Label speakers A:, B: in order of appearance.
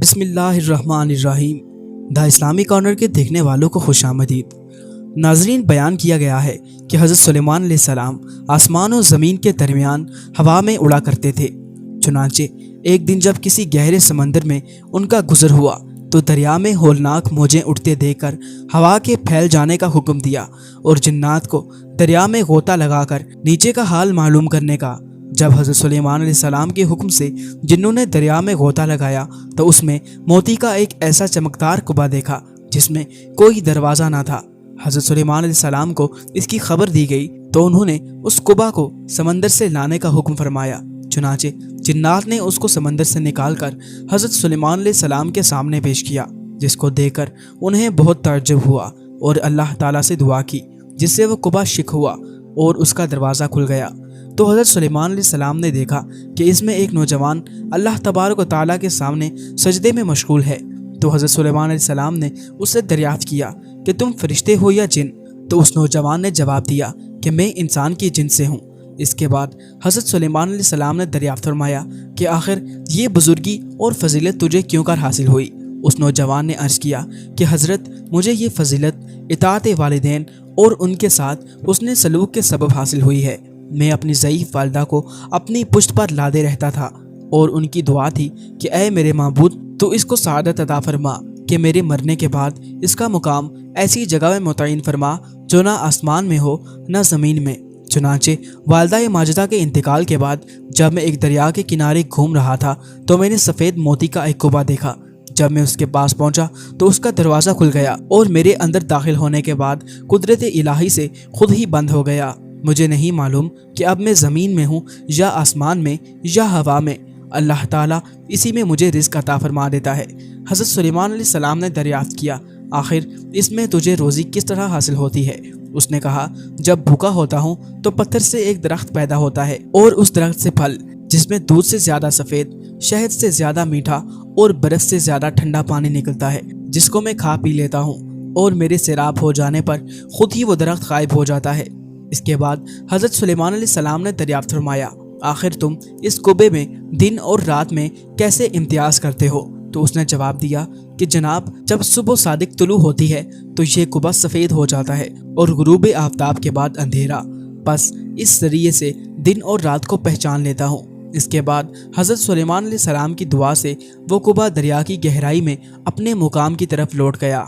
A: بسم اللہ الرحمن الرحیم۔ دا اسلامی کارنر کے دیکھنے والوں کو خوش آمدید۔ ناظرین، بیان کیا گیا ہے کہ حضرت سلیمان علیہ السلام آسمان و زمین کے درمیان ہوا میں اڑا کرتے تھے۔ چنانچہ ایک دن جب کسی گہرے سمندر میں ان کا گزر ہوا تو دریا میں ہولناک موجیں اٹھتے دیکھ کر ہوا کے پھیل جانے کا حکم دیا اور جنات کو دریا میں غوطہ لگا کر نیچے کا حال معلوم کرنے کا۔ جب حضرت سلیمان علیہ السلام کے حکم سے جنوں نے دریا میں غوطہ لگایا تو اس میں موتی کا ایک ایسا چمکدار کبا دیکھا جس میں کوئی دروازہ نہ تھا۔ حضرت سلیمان علیہ السلام کو اس کی خبر دی گئی تو انہوں نے اس کبا کو سمندر سے لانے کا حکم فرمایا۔ چنانچہ جنات نے اس کو سمندر سے نکال کر حضرت سلیمان علیہ السلام کے سامنے پیش کیا، جس کو دیکھ کر انہیں بہت تعجب ہوا اور اللہ تعالیٰ سے دعا کی، جس سے وہ کبا شک ہوا اور اس کا دروازہ کھل گیا۔ تو حضرت سلیمان علیہ السلام نے دیکھا کہ اس میں ایک نوجوان اللہ تبارک و تعالیٰ کے سامنے سجدے میں مشغول ہے۔ تو حضرت سلیمان علیہ السلام نے اس سے دریافت کیا کہ تم فرشتے ہو یا جن؟ تو اس نوجوان نے جواب دیا کہ میں انسان کی جن سے ہوں۔ اس کے بعد حضرت سلیمان علیہ السلام نے دریافت فرمایا کہ آخر یہ بزرگی اور فضیلت تجھے کیوں کر حاصل ہوئی؟ اس نوجوان نے عرض کیا کہ حضرت، مجھے یہ فضیلت اطاعت والدین اور ان کے ساتھ حسن سلوک کے سبب حاصل ہوئی ہے۔ میں اپنی ضعیف والدہ کو اپنی پشت پر لادے رہتا تھا اور ان کی دعا تھی کہ اے میرے معبود، تو اس کو سعادت عطا فرما کہ میرے مرنے کے بعد اس کا مقام ایسی جگہ میں متعین فرما جو نہ آسمان میں ہو نہ زمین میں۔ چنانچہ والدہ ماجدہ کے انتقال کے بعد جب میں ایک دریا کے کنارے گھوم رہا تھا تو میں نے سفید موتی کا ایک کبا دیکھا۔ جب میں اس کے پاس پہنچا تو اس کا دروازہ کھل گیا اور میرے اندر داخل ہونے کے بعد قدرت الہی سے خود ہی بند ہو گیا۔ مجھے نہیں معلوم کہ اب میں زمین میں ہوں یا آسمان میں یا ہوا میں، اللہ تعالیٰ اسی میں مجھے رزق عطا فرما دیتا ہے۔ حضرت سلیمان علیہ السلام نے دریافت کیا، آخر اس میں تجھے روزی کس طرح حاصل ہوتی ہے؟ اس نے کہا، جب بھوکا ہوتا ہوں تو پتھر سے ایک درخت پیدا ہوتا ہے اور اس درخت سے پھل جس میں دودھ سے زیادہ سفید، شہد سے زیادہ میٹھا اور برف سے زیادہ ٹھنڈا پانی نکلتا ہے، جس کو میں کھا پی لیتا ہوں اور میرے سیراب ہو جانے پر خود ہی وہ درخت غائب ہو جاتا ہے۔ اس کے بعد حضرت سلیمان علیہ السلام نے دریافت فرمایا، آخر تم اس کبے میں دن اور رات میں کیسے امتیاز کرتے ہو؟ تو اس نے جواب دیا کہ جناب، جب صبح صادق طلوع ہوتی ہے تو یہ کبا سفید ہو جاتا ہے اور غروب آفتاب کے بعد اندھیرا، بس اس ذریعے سے دن اور رات کو پہچان لیتا ہوں۔ اس کے بعد حضرت سلیمان علیہ السلام کی دعا سے وہ کبا دریا کی گہرائی میں اپنے مقام کی طرف لوٹ گیا۔